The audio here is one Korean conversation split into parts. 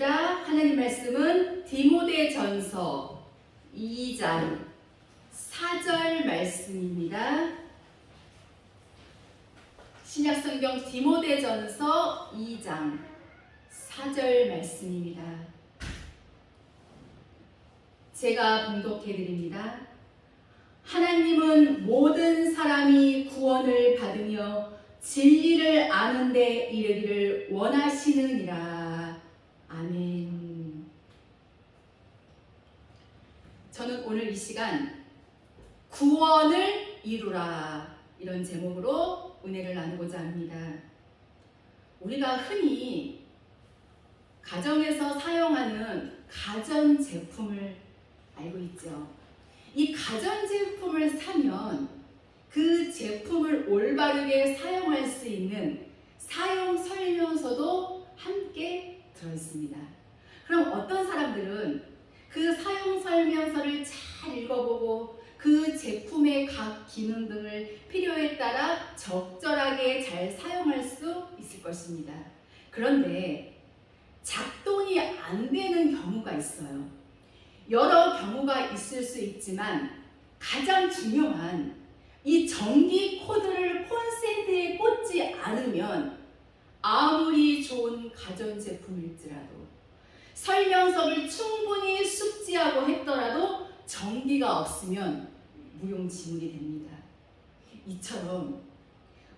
반갑습니다. 하나님 말씀은 디모데전서 2장 4절 말씀입니다. 신약성경 디모데전서 2장 4절 말씀입니다. 제가 봉독해 드립니다. 하나님은 모든 사람이 구원을 받으며 진리를 아는 데 이르기를 원하시느니라. 아멘. 저는 오늘 이 시간 구원을 이루라 이런 제목으로 은혜를 나누고자 합니다. 우리가 흔히 가정에서 사용하는 가전제품을 알고 있죠. 이 가전제품을 사면 그 제품을 올바르게 사용할 수 있는 사용 설명서도 함께 들어있습니다. 그럼 어떤 사람들은 그 사용 설명서를 잘 읽어보고 그 제품의 각 기능 등을 필요에 따라 적절하게 잘 사용할 수 있을 것입니다. 그런데 작동이 안 되는 경우가 있어요. 여러 경우가 있을 수 있지만 가장 중요한 이 전기 코드를 콘센트에 꽂지 않으면 아무리 좋은 가전제품일지라도 설명서를 충분히 숙지하고 했더라도 전기가 없으면 무용지물이 됩니다. 이처럼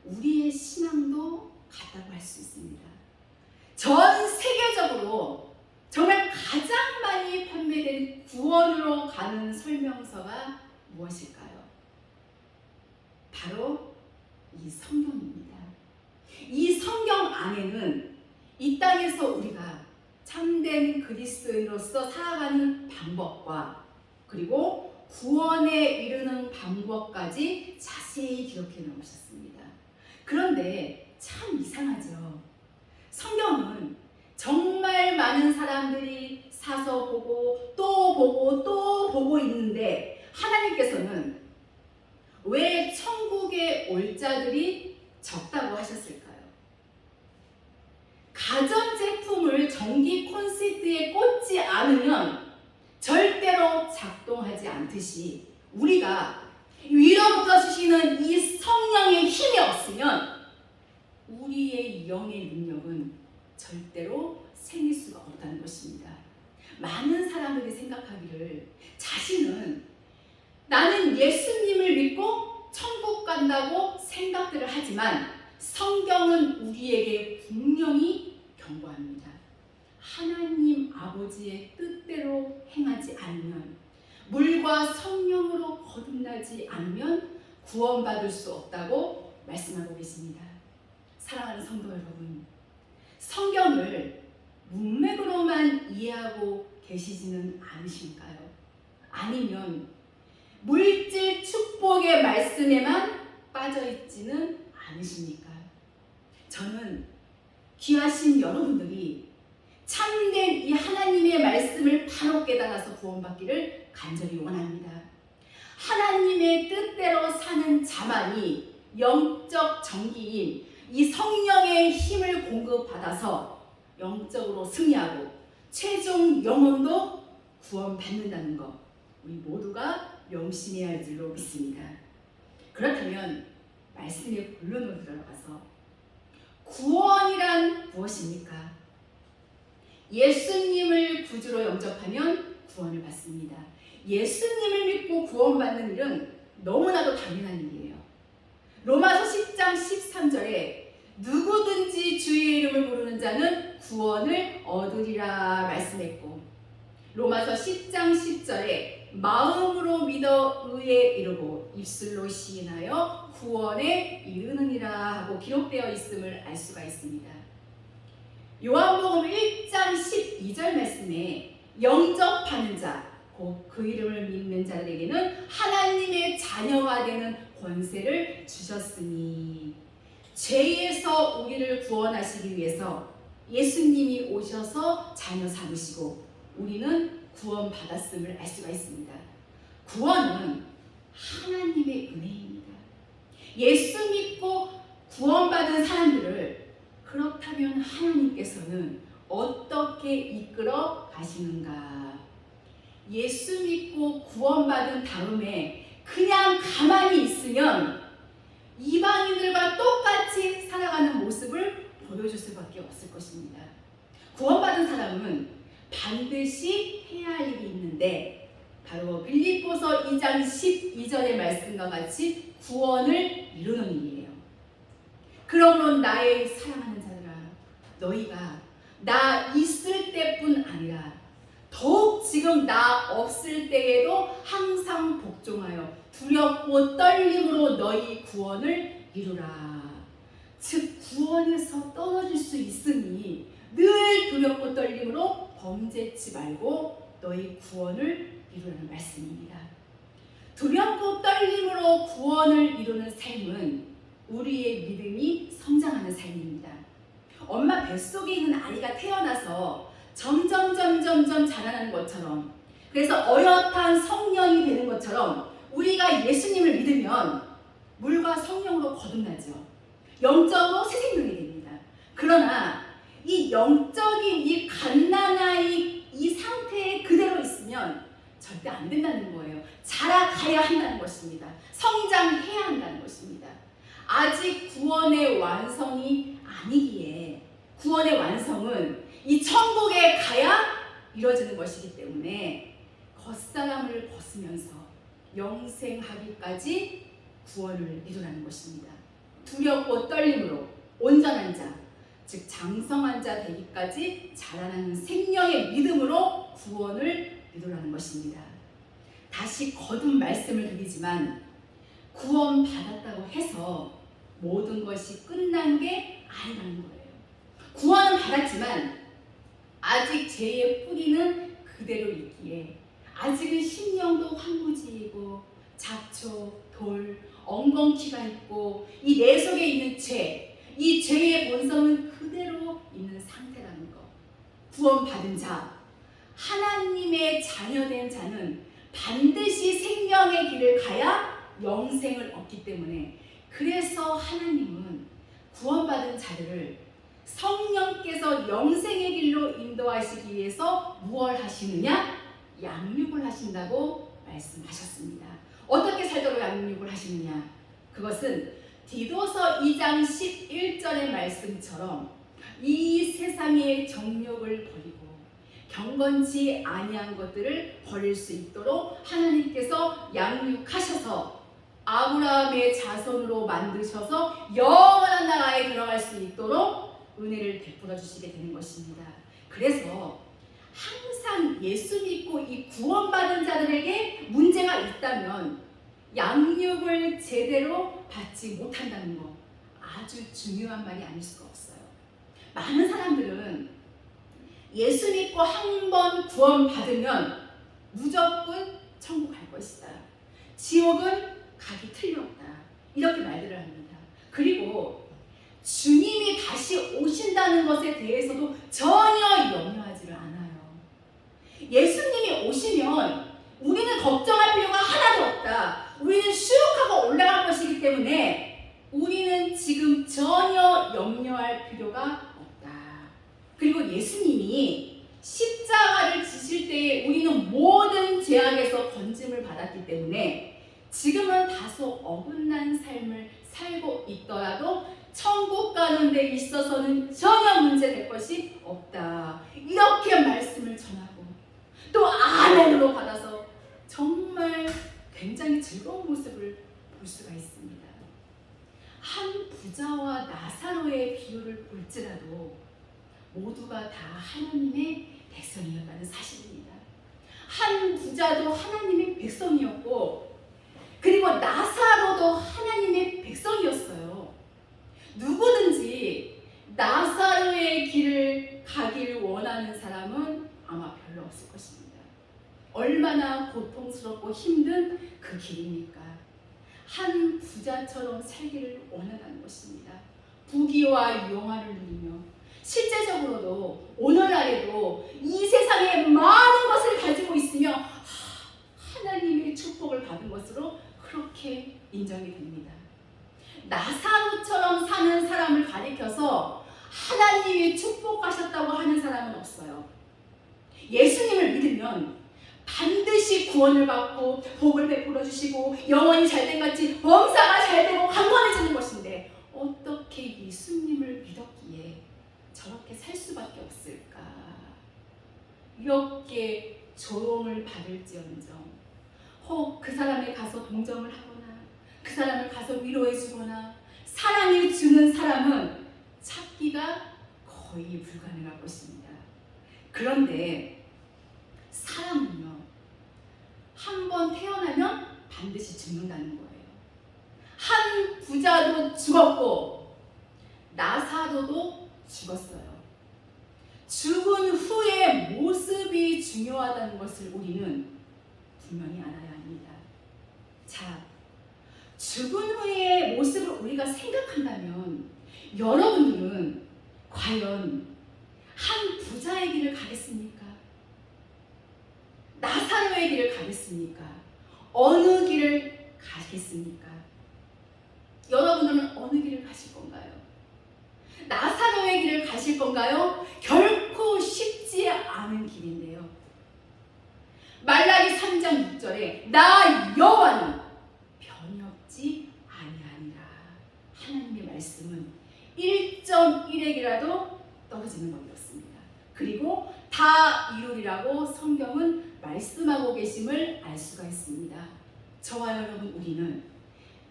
우리의 신앙도 같다고 할 수 있습니다. 전 세계적으로 정말 가장 많이 판매된 구원으로 가는 설명서가 무엇일까요? 바로 이 성경입니다. 이 성경 안에는 이 땅에서 우리가 참된 그리스도인으로서 살아가는 방법과 그리고 구원에 이르는 방법까지 자세히 기록해 놓으셨습니다. 그런데 참 이상하죠. 성경은 정말 많은 사람들이 사서 보고 또 보고 또 보고 있는데 하나님께서는 왜 천국에 올 자들이 적다고 하셨을까요? 가전제품을 전기 콘센트에 꽂지 않으면 절대로 작동하지 않듯이 우리가 위로부터 주시는 이 성령의 힘이 없으면 우리의 영의 능력은 절대로 생길 수가 없다는 것입니다. 많은 사람들이 생각하기를 자신은 나는 예수님을 믿고 천국 간다고 생각들을 하지만 성경은 우리에게 분명히 경고합니다. 하나님 아버지의 뜻대로 행하지 않으면 물과 성령으로 거듭나지 않으면 구원받을 수 없다고 말씀하고 계십니다. 사랑하는 성도 여러분, 성경을 문맥으로만 이해하고 계시지는 않으신가요? 아니면 물질 축복의 말씀에만 빠져있지는 않으십니까? 저는 귀하신 여러분들이 참된 이 하나님의 말씀을 바로 깨달아서 구원받기를 간절히 원합니다. 하나님의 뜻대로 사는 자만이 영적 정기인 이 성령의 힘을 공급받아서 영적으로 승리하고 최종 영혼도 구원받는다는 것 우리 모두가 명심해야 할 줄로 믿습니다. 그렇다면 말씀의 본론으로 들어가서 구원이란 무엇입니까? 예수님을 구주로 영접하면 구원을 받습니다. 예수님을 믿고 구원받는 일은 너무나도 당연한 일이에요. 로마서 10장 13절에 누구든지 주의 이름을 부르는 자는 구원을 얻으리라 말씀했고 로마서 10장 10절에 마음으로 믿어 의에 이르고 입술로 시인하여 구원에 이르느니라 하고 기록되어 있음을 알 수가 있습니다. 요한복음 1장 12절 말씀에 영접하는 자, 곧 그 이름을 믿는 자들에게는 하나님의 자녀가 되는 권세를 주셨으니 죄에서 우리를 구원하시기 위해서 예수님이 오셔서 자녀 삼으시고 우리는 구원받았음을 알 수가 있습니다. 구원은 하나님의 은혜입니다. 예수 믿고 구원받은 사람들을 그렇다면 하나님께서는 어떻게 이끌어 가시는가? 예수 믿고 구원받은 다음에 그냥 가만히 있으면 이방인들과 똑같이 살아가는 모습을 보여줄 수밖에 없을 것입니다. 구원받은 사람은 반드시 해야 할 일이 있는데 바로 빌립보서 2장 12절의 말씀과 같이 구원을 이루는 일이에요. 그러므로 나의 사랑하는 자들아, 너희가 나 있을 때뿐 아니라 더욱 지금 나 없을 때에도 항상 복종하여 두렵고 떨림으로 너희 구원을 이루라. 즉 구원에서 떨어질 수 있으니 늘 두렵고 떨림으로 범죄치 말고 너희 구원을 이루라는 말씀입니다. 두렵고 떨림으로 구원을 이루는 삶은 우리의 믿음이 성장하는 삶입니다. 엄마 뱃속에 있는 아이가 태어나서 점점 자라나는 것처럼, 그래서 어엿한 성령이 되는 것처럼 우리가 예수님을 믿으면 물과 성령으로 거듭나죠. 영적으로 새 생명이 됩니다. 그러나 이 영적인 이 갓난아이 이 상태에 그대로 있으면 절대 안 된다는 거예요. 자라가야 한다는 것입니다. 성장해야 한다는 것입니다. 아직 구원의 완성이 아니기에, 구원의 완성은 이 천국에 가야 이루어지는 것이기 때문에 겉사람을 벗으면서 영생하기까지 구원을 이루라는 것입니다. 두렵고 떨림으로 온전한 자, 즉 장성한 자 되기까지 자라나는 생명의 믿음으로 구원을 이루라는 것입니다. 다시 거듭 말씀을 드리지만 구원 받았다고 해서 모든 것이 끝난 게 아니라는 거예요. 구원은 받았지만 아직 죄의 뿌리는 그대로 있기에 아직은 심령도 황무지이고 잡초, 돌, 엉겅퀴가 있고 이 내 속에 있는 죄, 이 죄의 본성은 그대로 있는 상태라는 것. 구원받은 자, 하나님의 자녀된 자는 반드시 생명의 길을 가야 영생을 얻기 때문에, 그래서 하나님은 구원받은 자들을 성령께서 영생의 길로 인도하시기 위해서 무엇을 하시느냐? 양육을 하신다고 말씀하셨습니다. 어떻게 살도록 양육을 하시느냐? 그것은 디도서 2장 11절의 말씀처럼 이 세상의 정욕을 버리고 경건치 아니한 것들을 버릴 수 있도록 하나님께서 양육하셔서 아브라함의 자손으로 만드셔서 영원한 나라에 들어갈 수 있도록 은혜를 베풀어 주시게 되는 것입니다. 그래서 항상 예수 믿고 이 구원받은 자들에게 문제가 있다면 양육을 제대로 받지 못한다는 거, 아주 중요한 말이 아닐 수가 없어요. 많은 사람들은 예수 믿고 한 번 구원받으면 무조건 천국 갈 것이다, 지옥은 가기 틀림없다, 이렇게 말들을 합니다. 그리고 주님이 다시 오신다는 것에 대해서도 전혀 염려하지를 않아요. 예수님이 오시면 우리는 걱정할 필요가 하나도 없다. 우리는 슉 하고 올라갈 것이기 때문에 우리는 지금 전혀 염려할 필요가 없다. 그리고 예수님이 십자가를 지실 때에 우리는 모든 죄악에서 건짐을 받았기 때문에 지금은 다소 어긋난 삶을 살고 있더라도 천국 가는 데 있어서는 전혀 문제될 것이 없다, 이렇게 말씀을 전하고 또 아멘으로 받아서 정말 굉장히 즐거운 모습을 볼 수가 있습니다. 한 부자와 나사로의 비유를 볼지라도 모두가 다 하나님의 백성이었다는 사실입니다. 한 부자도 하나님의 백성이었고, 그리고 나사로도 하나님의 백성이었어요. 누구든지 나사로의 길을 가기를 원하는 사람은 아마 별로 없을 것입니다. 얼마나 고통스럽고 힘든 그 길입니까? 한 부자처럼 살기를 원한다는 것입니다. 부귀와 영화를 누리며 실제적으로도 오늘날에도 이 세상에 많은 것을 가지고 있으며 하나님의 축복을 받은 것으로 그렇게 인정이 됩니다. 나사로처럼 사는 사람을 가리켜서 하나님이 축복하셨다고 하는 사람은 예수님을 믿으면 반드시 구원을 받고 복을 베풀어 주시고 영원히 잘된 같이 범사가 잘되고 강건해지는 것인데 어떻게 예수님을 믿었기에 저렇게 살 수밖에 없을까? 이렇게 조롱을 받을지언정 혹 그 사람에 가서 동정을 하거나 그 사람을 가서 위로해 주거나 사랑해 주는 사람은 찾기가 거의 불가능할 것입니다. 그런데 사람은요, 한 번 태어나면 반드시 죽는다는 거예요. 한 부자도 죽었고 나사로도 죽었어요. 죽은 후의 모습이 중요하다는 것을 우리는 분명히 알아야 합니다. 자, 죽은 후의 모습을 우리가 생각한다면 여러분들은 과연 한 부자의 길을 가겠습니까? 나사로의 길을 가겠습니까? 어느 길을 가겠습니까? 여러분들은 어느 길을 가실 건가요? 나사로의 길을 가실 건가요? 결코 쉽지 않은 길인데요. 말라기 3장 6절에 나 여호와는 변이 없지 아니하니라. 하나님의 말씀은 1.1핵이라도 떨어지는 것이 없습니다. 그리고 다 이루리라고 성경은 말씀하고 계심을 알 수가 있습니다. 저와 여러분, 우리는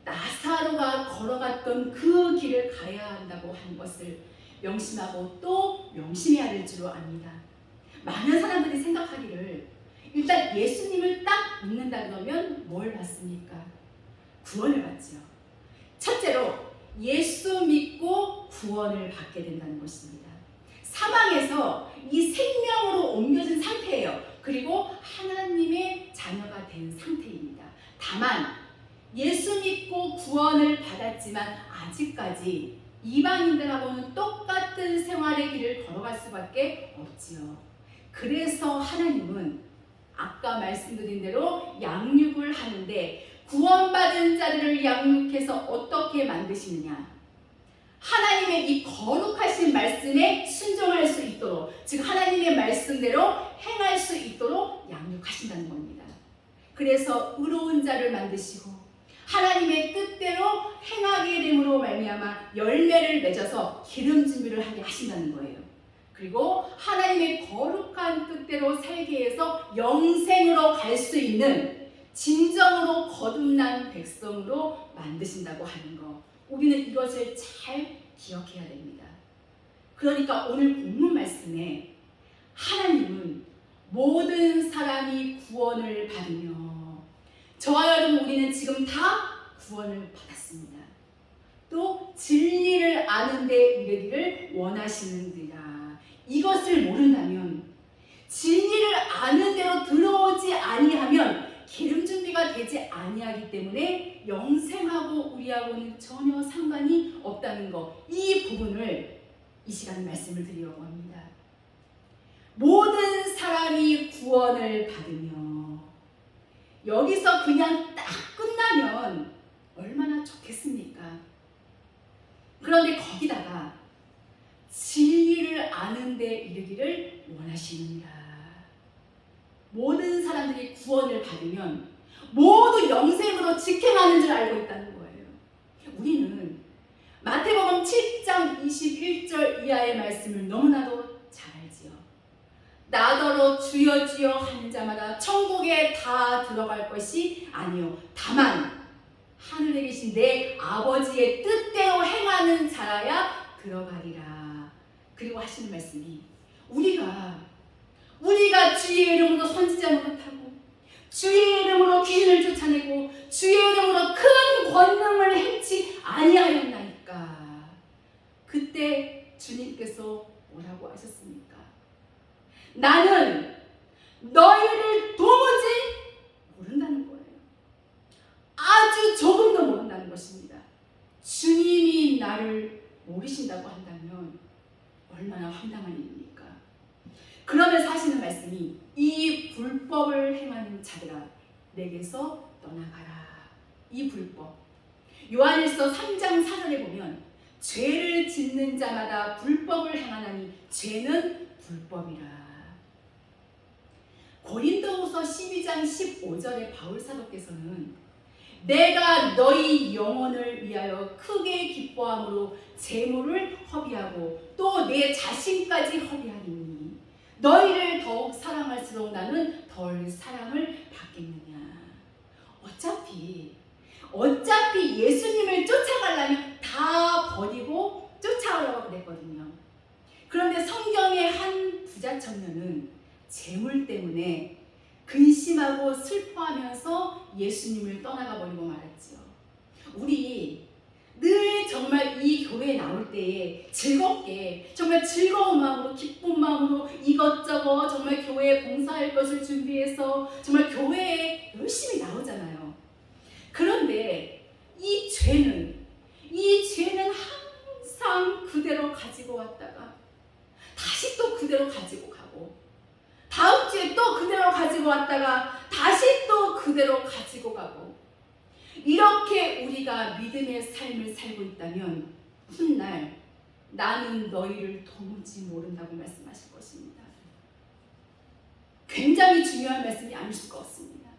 나사로가 걸어갔던 그 길을 가야 한다고 하는 것을 명심하고 또 명심해야 될 줄로 압니다. 많은 사람들이 생각하기를 일단 예수님을 딱 믿는다 그러면 뭘 받습니까? 구원을 받죠. 첫째로 예수 믿고 구원을 받게 된다는 것입니다. 사망에서 이 생명으로 옮겨진 상태예요. 그리고 하나님의 자녀가 된 상태입니다. 다만 예수 믿고 구원을 받았지만 아직까지 이방인들하고는 똑같은 생활의 길을 걸어갈 수밖에 없지요. 그래서 하나님은 아까 말씀드린 대로 양육을 하는데 구원받은 자들을 양육해서 어떻게 만드시느냐? 하나님의 이 거룩하신 말씀에 순종할 수 있도록, 즉 하나님의 말씀대로 행할 수 있도록 양육하신다는 겁니다. 그래서 의로운 자를 만드시고 하나님의 뜻대로 행하게 됨으로 말미암아 열매를 맺어서 기름 준비를 하게 하신다는 거예요. 그리고 하나님의 거룩한 뜻대로 살게 해서 영생으로 갈 수 있는 진정으로 거듭난 백성으로 만드신다고 하는 것, 우리는 이것을 잘 기억해야 됩니다. 그러니까 오늘 본문 말씀에 하나님은 모든 사람이 구원을 받으며, 저와 여러분 우리는 지금 다 구원을 받았습니다. 또 진리를 아는 데 이르기를 원하시는지라. 이것을 모른다면, 진리를 아는 대로 들어오지 아니하면 기름 준비가 되지 아니하기 때문에 영생하고 우리하고는 전혀 상관이 없다는 것, 이 부분을 이 시간에 말씀을 드리려고 합니다. 모든 사람이 구원을 받으며, 여기서 그냥 딱 끝나면 얼마나 좋겠습니까? 그런데 거기다가 진리를 아는 데 이르기를 원하시느니라. 모든 사람들이 구원을 받으면 모두 영생으로 직행하는 줄 알고 있다는 거예요. 우리는 마태복음 7장 21절 이하의 말씀을 너무나도 잘 알지요. 나더러 주여 주여 하는 자마다 천국에 다 들어갈 것이 아니요 다만 하늘에 계신 내 아버지의 뜻대로 행하는 자라야 들어가리라. 그리고 하시는 말씀이 우리가 주의 이름으로 선지자 노릇하고 주의 이름으로 귀신을 쫓아내고 주의 이름으로 큰 권능을 행치 아니하였나이까. 그때 주님께서 뭐라고 하셨습니까? 나는 너희를 도무지 모른다는 거예요. 아주 조금도 모른다는 것입니다. 주님이 나를 모르신다고 한다면 얼마나 황당한 일입니까? 그러면서 하시는 말씀이 이 불법을 행하는 자들아 내게서 떠나가라. 이 불법, 요한일서 3장 4절에 보면 죄를 짓는 자마다 불법을 행하나니 죄는 불법이라. 고린도후서 12장 15절에 바울 사도께서는 내가 너희 영혼을 위하여 크게 기뻐함으로 재물을 허비하고 또 내 자신까지 허비하리니 너희를 더욱 사랑할수록 나는 덜 사랑을 받겠느냐. 어차피 예수님을 쫓아가려면 다 버리고 쫓아가려고 그랬거든요. 그런데 성경의 한 부자 청년은 재물 때문에 근심하고 슬퍼하면서 예수님을 떠나가 버리고 말았지요. 우리 늘 정말 이 교회에 나올 때에 즐겁게, 정말 즐거운 마음으로, 기쁜 마음으로 이것저것 정말 교회에 봉사할 것을 준비해서 정말 교회에 열심히 나오잖아요. 그런데 이 죄는 항상 그대로 가지고 왔다가 다시 또 그대로 가지고 가고, 다음 주에 또 그대로 가지고 왔다가 다시 또 그대로 가지고 가고, 이렇게 우리가 믿음의 삶을 살고 있다면 훗날 나는 너희를 도무지 모른다고 말씀하실 것입니다. 굉장히 중요한 말씀이 아닐 수가 없습니다.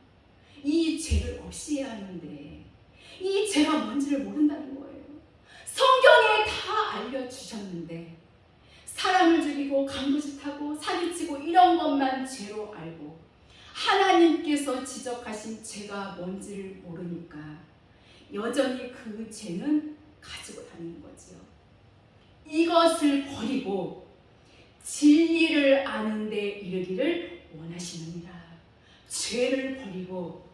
이 죄를 없애야 하는데 이 죄가 뭔지를 모른다는 거예요. 성경에 다 알려주셨는데 사람을 죽이고 강도짓하고 사기치고 이런 것만 죄로 알고 하나님께서 지적하신 죄가 뭔지를 모르니까 여전히 그 죄는 가지고 다니는 거지요. 이것을 버리고 진리를 아는 데 이르기를 원하시느니라. 죄를 버리고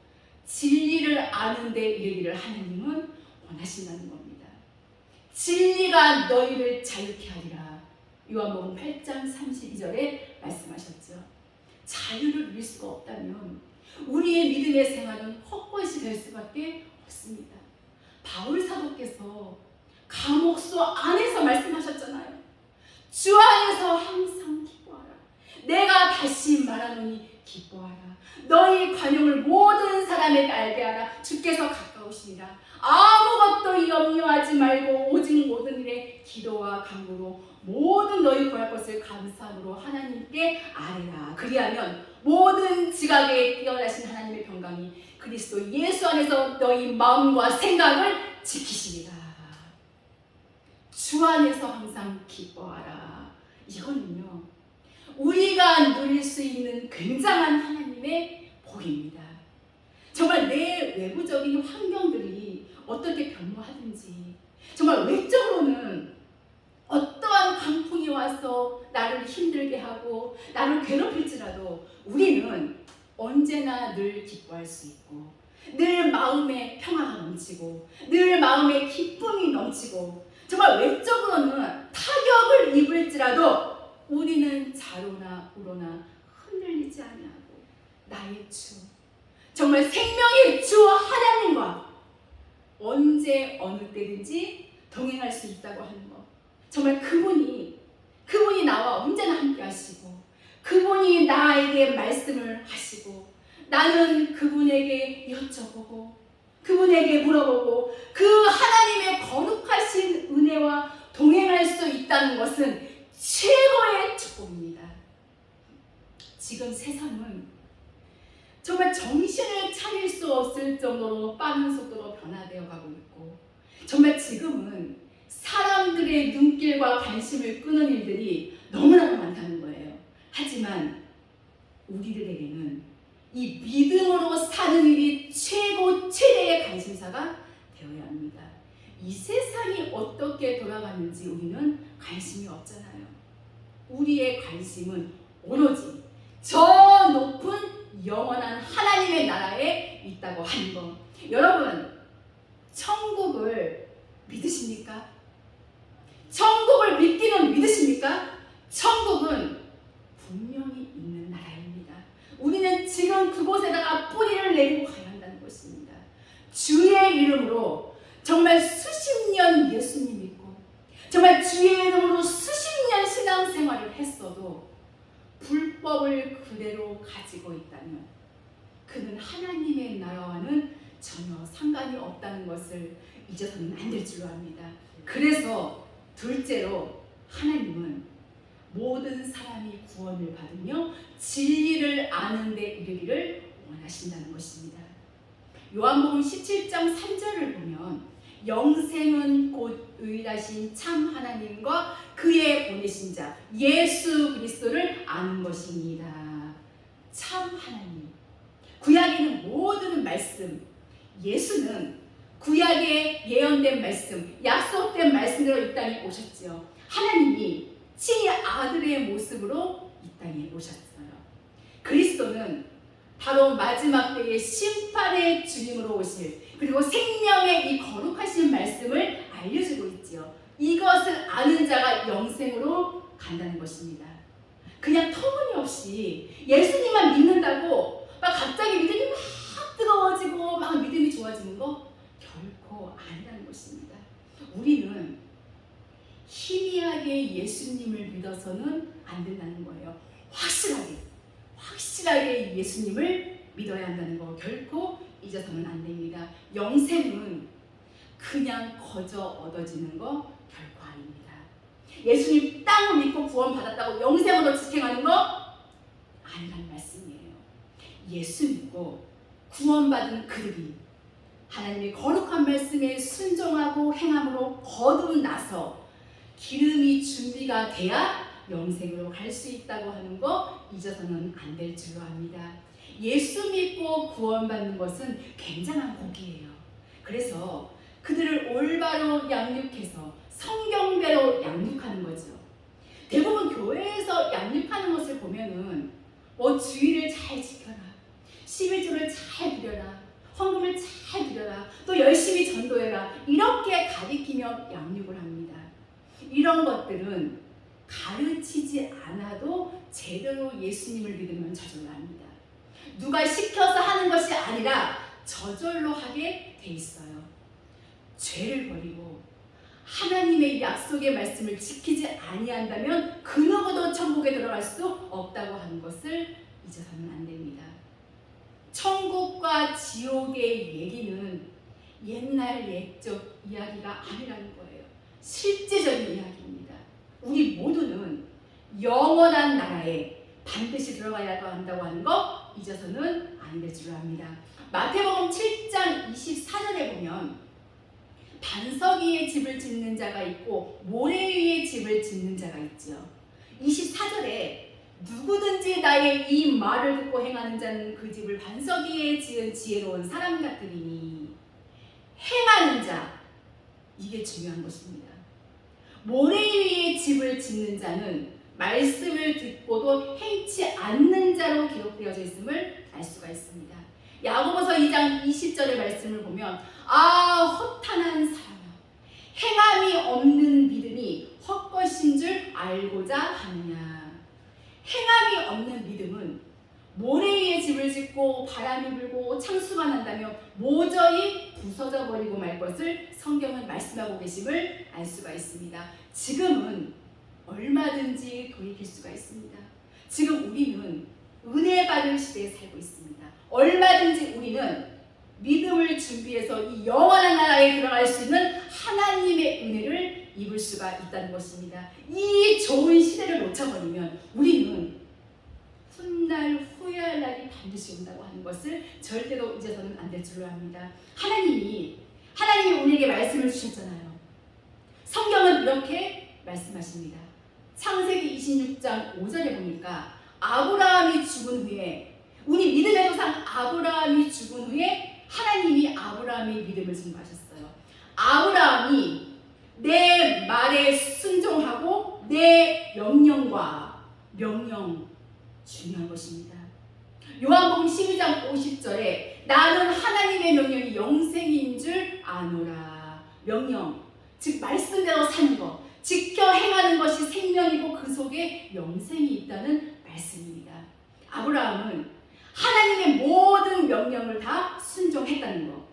진리를 아는 데 이르기를 하나님은 원하신다는 겁니다. 진리가 너희를 자유케 하리라. 요한복음 8장 32절에 말씀하셨죠. 자유를 누릴 수가 없다면 우리의 믿음의 생활은 헛것이 될 수밖에 없습니다. 바울 사도께서 감옥소 안에서 말씀하셨잖아요. 주 안에서 항상 기뻐하라. 내가 다시 말하노니 기뻐하라. 너희 관용을 모든 사람에게 알게 하라. 주께서 가까우시니라. 아무것도 염려하지 말고 오직 모든 일에 기도와 간구로 모든 너희 구할 것을 감사함으로 하나님께 아뢰라. 그리하면 모든 지각에 뛰어나신 하나님의 평강이 그리스도 예수 안에서 너희 마음과 생각을 지키시리라. 주 안에서 항상 기뻐하라. 이거는요, 우리가 누릴 수 있는 굉장한 하나님의 복입니다. 정말 내 외부적인 환경들이 어떻게 변모하든지, 정말 외적으로는 어떠한 강풍이 와서 나를 힘들게 하고 나를 괴롭힐지라도 우리는 언제나 늘 기뻐할 수 있고, 늘 마음에 평화가 넘치고, 늘 마음에 기쁨이 넘치고, 정말 외적으로는 타격을 입을지라도 우리는 자로나 우로나 흔들리지 아니하고 나의 주, 정말 생명의 주 하나님과 언제 어느 때든지 동행할 수 있다고 하는 것, 정말 그분이 나와 언제나 함께 하시고, 그분이 나에게 말씀을 하시고, 나는 그분에게 여쭤보고 그분에게 물어보고 그 하나님의 거룩하신 은혜와 동행할 수 있다는 것은 최고의 축복입니다. 지금 세상은 정말 정신을 차릴 수 없을 정도로 빠른 속도로 변화되어 가고 있고, 정말 지금은 사람들의 눈길과 관심을 끄는 일들이 너무나 많다는 거예요. 하지만 우리들에게는 이 믿음으로 사는 일이 최대의 관심사가 되어야 합니다. 이 세상이 어떻게 돌아가는지 우리는 관심이 없잖아요. 우리의 관심은 오로지 저 높은 영원한 하나님의 나라에 있다고 하는 것. 여러분, 천국을 믿으십니까? 천국을 믿기는 믿으십니까? 천국은 분명히 있는 나라입니다. 우리는 지금 그곳에다가 뿌리를 내리고 가야 한다는 것입니다. 주의 이름으로 정말 수십 년 예수님 믿고, 정말 주의 이름으로 수십 년 신앙생활을 했어도 불법을 그대로 가지고 있다면 그는 하나님의 나라와는 전혀 상관이 없다는 것을 잊어서는 안 될 줄로 압니다. 그래서 둘째로 하나님은 모든 사람이 구원을 받으며 진리를 아는 데 이르기를 원하신다는 것입니다. 요한복음 17장 3절을 보면 영생은 곧 의하신 참 하나님과 그의 보내신 자 예수 그리스도를 아는 것입니다. 참 하나님. 구약에는 모든 말씀, 예수는 구약에 예언된 말씀, 약속된 말씀대로 이 땅에 오셨죠. 하나님이 친히 아들의 모습으로 이 땅에 오셨어요. 그리스도는 바로 마지막 때의 심판의 주님으로 오실, 그리고 생명의 이 거룩하신 말씀을 알려주고 있지요. 이것을 아는 자가 영생으로 간다는 것입니다. 그냥 터무니없이 예수님만 믿는다고 막 갑자기 믿음이 막 뜨거워지고 막 믿음이 좋아지는 거 결코 아니라는 것입니다. 우리는 희미하게 예수님을 믿어서는 안 된다는 거예요. 확실하게 예수님을 믿어야 한다는 거 결코 잊어서는 안 됩니다. 영생은 그냥 거저 얻어지는 거 결코 아닙니다. 예수님 땅을 믿고 구원받았다고 영생으로 직행하는 거 아니란 말씀이에요. 예수 믿고 구원받은 그들이 하나님의 거룩한 말씀에 순종하고 행함으로 거듭나서 기름이 준비가 돼야 영생으로 갈 수 있다고 하는 거 잊어서는 안 될 줄로 압니다. 예수 믿고 구원받는 것은 굉장한 복이에요. 그래서 그들을 올바로 양육해서 성경대로 양육하는 거죠. 대부분 교회에서 양육하는 것을 보면은 주의를 잘 지켜라, 11조를 잘 드려라, 헌금을 잘 드려라, 또 열심히 전도해라, 이렇게 가리키며 양육을 합니다. 이런 것들은 가르치지 않아도 제대로 예수님을 믿으면 저절로 합니다. 누가 시켜서 하는 것이 아니라 저절로 하게 돼 있어요. 죄를 버리고 하나님의 약속의 말씀을 지키지 아니한다면 그 누구도 천국에 들어갈 수 없다고 하는 것을 잊어서는 안 됩니다. 천국과 지옥의 얘기는 옛날 옛적 이야기가 아니라는 거예요. 실제적인 이야기입니다. 우리 모두는 영원한 나라에 반드시 들어가야 한다고 하는 거 잊어서는 안 될 줄 압니다. 마태복음 7장 24절에 보면 반석 위에 집을 짓는 자가 있고 모래 위에 집을 짓는 자가 있죠. 24절에 누구든지 나의 이 말을 듣고 행하는 자는 그 집을 반석 위에 지은 지혜로운 사람 같으리니, 행하는 자, 이게 중요한 것입니다. 모래 위에 집을 짓는 자는 말씀을 듣고도 행치 않는 자로 기록되어져 있음을 알 수가 있습니다. 야고보서 2장 20절의 말씀을 보면 허탄한 사람아, 행함이 없는 믿음이 헛것인 줄 알고자 하느냐. 행함이 없는 믿음은 모래 위에 집을 짓고 바람이 불고 창수가 난다며 모조리 부서져 버리고 말 것을 성경은 말씀하고 계심을 알 수가 있습니다. 지금은 얼마든지 돌이킬 수가 있습니다. 지금 우리는 은혜 받을 시대에 살고 있습니다. 얼마든지 우리는 믿음을 준비해서 이 영원한 나라에 들어갈 수 있는 하나님의 은혜를 입을 수가 있다는 것입니다. 이 좋은 시대를 놓쳐버리면 우리는 훗날 후회할 날이 반드시 온다고 하는 것을 절대로 잊어서는 안 될 줄로 압니다. 하나님이 우리에게 말씀을 주셨잖아요. 성경은 이렇게 말씀하십니다. 창세기 26장 5절에 보니까 아브라함이 죽은 후에, 우리 믿음의 조상 아브라함이 죽은 후에 하나님이 아브라함의 믿음을 증거하셨어요. 아브라함이 내 말에 순종하고 내 명령 중요한 것입니다. 요한복음 12장 50절에 나는 하나님의 명령이 영생인 줄 아노라. 명령, 즉 말씀대로 사는 것, 지켜 행하는 것이 생명이고 그 속에 영생이 있다는 말씀입니다. 아브라함은 하나님의 모든 명령을 다 순종했다는 것.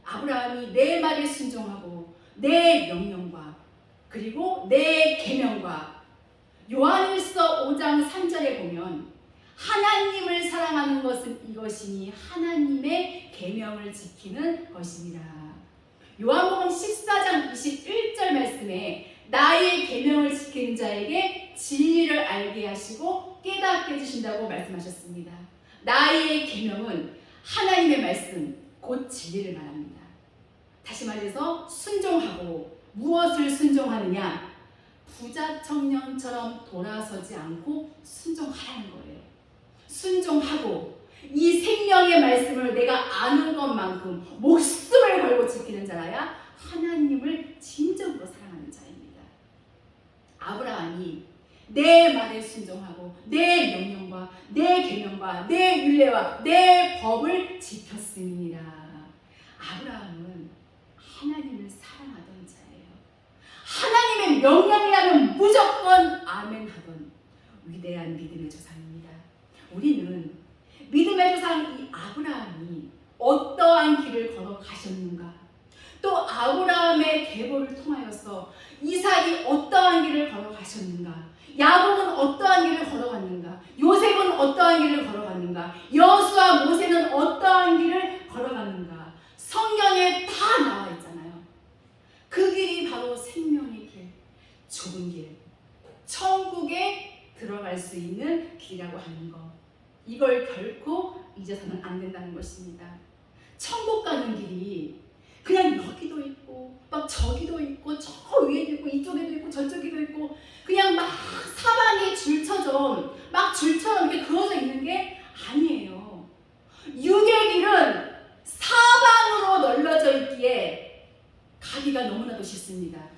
아브라함이 내 말에 순종하고 내 명령과 그리고 내 계명과, 요한일서 5장 3절에 보면 하나님을 사랑하는 것은 이것이니 하나님의 계명을 지키는 것입니다. 요한복음 14장 21절 말씀에 나의 계명을 지키는 자에게 진리를 알게 하시고 깨닫게 해주신다고 말씀하셨습니다. 나의 계명은 하나님의 말씀, 곧 진리를 말합니다. 다시 말해서 순종하고 무엇을 순종하느냐? 부자 청년처럼 돌아서지 않고 순종하라는 거예요. 순종하고 이 생명의 말씀을 내가 아는 것만큼 목숨을 걸고 지키는 자라야 하나님을 진정으로 사랑하는 자입니다. 아브라함이 내 말에 순종하고 내 명령과 내 계명과 내 율례와 내 법을 지켰습니다. 아브라함은 하나님을 사랑하던 자예요. 하나님의 명령이라면 무조건 아멘하던 위대한 믿음의 조상입니다. 우리는 믿음의 조상 이 아브라함이 어떠한 길을 걸어가셨는가, 또 아브라함의 계보를 통하여서 이삭이 어떠한 길을 걸어가셨는가, 야곱은 어떠한 길을 걸어갔는가, 요셉은 어떠한 길을 걸어갔는가, 여호수아 모세는 어떠한 길을 걸어갔는가, 성경에 다 나와 있잖아요. 그 길이 바로 생명의 길, 좁은 길, 천국에 들어갈 수 있는 길이라고 하는 거. 이걸 결코 잊어서는 안 된다는 것입니다. 천국 가는 길이 그냥 여기도 있고 막 저기도 있고 저 위에도 있고 이쪽에도 있고 저쪽에도 있고 그냥 막 사방에 줄처럼 막 줄처럼 이렇게 그어져 있는 게 아니에요. 육의 길은 사방으로 널려져 있기에 가기가 너무나도 쉽습니다.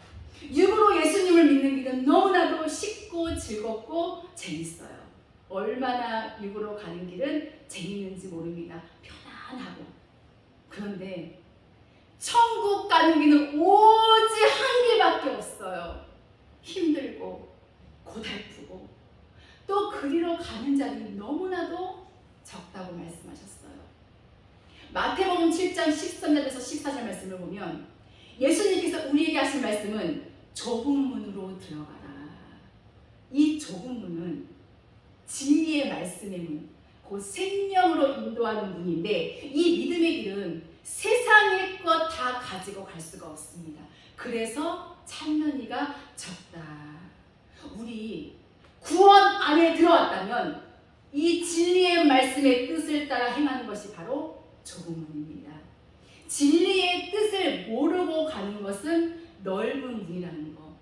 육으로 예수님을 믿는 길은 너무나도 쉽고 즐겁고 재밌어요. 얼마나 육으로 가는 길은 재밌는지 모릅니다. 편안하고. 그런데 천국 가는 길은 오직 한 길밖에 없어요. 힘들고 고달프고 또 그리로 가는 자들이 너무나도 적다고 말씀하셨어요. 마태복음 7장 13절에서 14절 말씀을 보면 예수님께서 우리에게 하신 말씀은 좁은 문으로 들어가라. 이 좁은 문은 진리의 말씀의 문, 곧 생명으로 인도하는 문인데 이 믿음의 길은 세상의 것 다 가지고 갈 수가 없습니다. 그래서 참는이가 적다. 우리 구원 안에 들어왔다면 이 진리의 말씀의 뜻을 따라 행하는 것이 바로 좁은 문입니다. 진리의 뜻을 모르고 가는 것은 넓은 문이라는 거.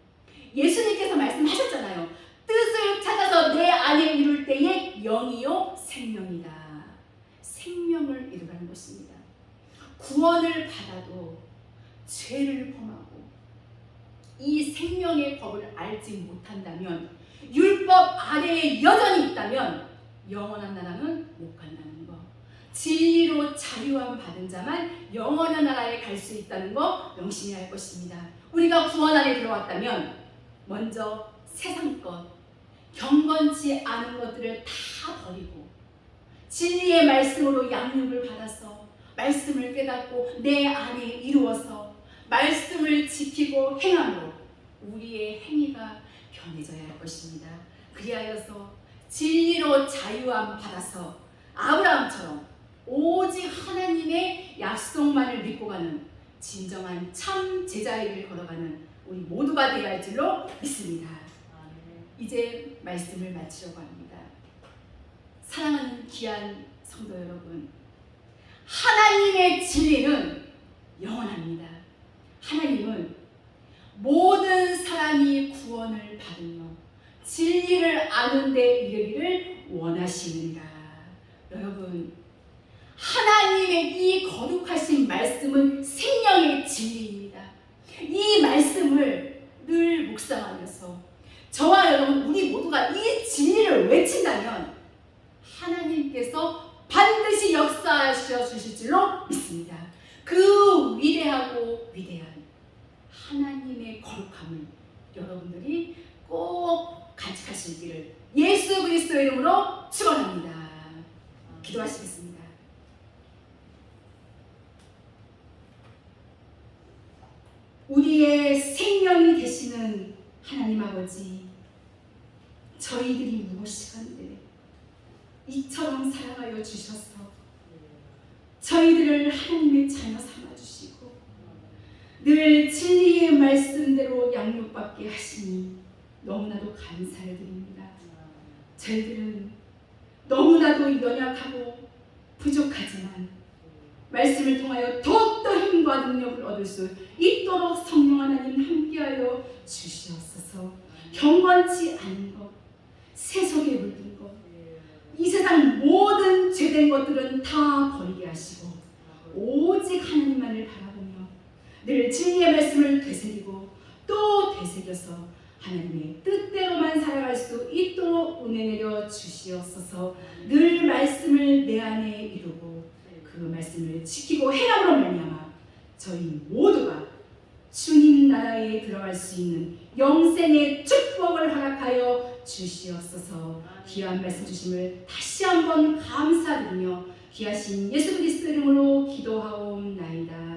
예수님께서 말씀하셨잖아요. 뜻을 찾아서 내 안에 이룰 때에 영이요 생명이다. 생명을 이루라는 것입니다. 구원을 받아도 죄를 범하고 이 생명의 법을 알지 못한다면, 율법 아래에 여전히 있다면 영원한 나라는 못 간다는 거. 진리로 자유함 받은 자만 영원한 나라에 갈 수 있다는 거 명심해야 할 것입니다. 우리가 구원 안에 들어왔다면 먼저 세상 것, 경건치 않은 것들을 다 버리고 진리의 말씀으로 양육을 받아서 말씀을 깨닫고 내 안에 이루어서 말씀을 지키고 행함으로 우리의 행위가 변해져야 할 것입니다. 그리하여서 진리로 자유함 받아서 아브라함처럼 오직 하나님의 약속만을 믿고 가는 진정한 참 제자의 길을 걸어가는 우리 모두가 되어야 할 줄로 믿습니다. 이제 말씀을 마치려고 합니다. 사랑하는 귀한 성도 여러분, 하나님의 진리는 영원합니다. 하나님은 모든 사람이 구원을 받으며 진리를 아는 데 이르기를 원하시느니라. 여러분, 하나님의 이 거룩하신 말씀은 생명의 진리입니다. 이 말씀을 늘 묵상하면서 저와 여러분, 우리 모두가 이 진리를 외친다면 하나님께서 반드시 역사하셔 주실 줄로 믿습니다. 그 위대하고 위대한 하나님의 거룩함을 여러분들이 꼭 간직하실 길을 예수 그리스도의 이름으로 축원합니다. 기도하시겠습니다. 우리의 생명이 되시는 하나님 아버지, 저희들이 무엇이간데 이처럼 사랑하여 주셔서 저희들을 하나님의 자녀 삼아주시고 늘 진리의 말씀대로 양육받게 하시니 너무나도 감사를 드립니다. 저희들은 너무나도 연약하고 부족하지만 말씀을 통하여 더욱더 힘과 능력을 얻을 수 있도록 성령 하나님 함께하여 주시옵소서. 경건치 않은 것, 세속에 물든 것, 이 세상 모든 죄된 것들은 다 버리게 하시고 오직 하나님만을 바라보며 늘 진리의 말씀을 되새기고 또 되새겨서 하나님의 뜻대로만 살아갈 수 있도록 은혜 내려 주시옵소서. 늘 말씀을 내 안에 이루고 그 말씀을 지키고 행함으로 말미암아 저희 모두가 주님 나라에 들어갈 수 있는 영생의 축복을 허락하여 주시옵소서. 귀한 말씀 주심을 다시 한번 감사드리며 귀하신 예수 그리스도 이름으로 기도하옵나이다.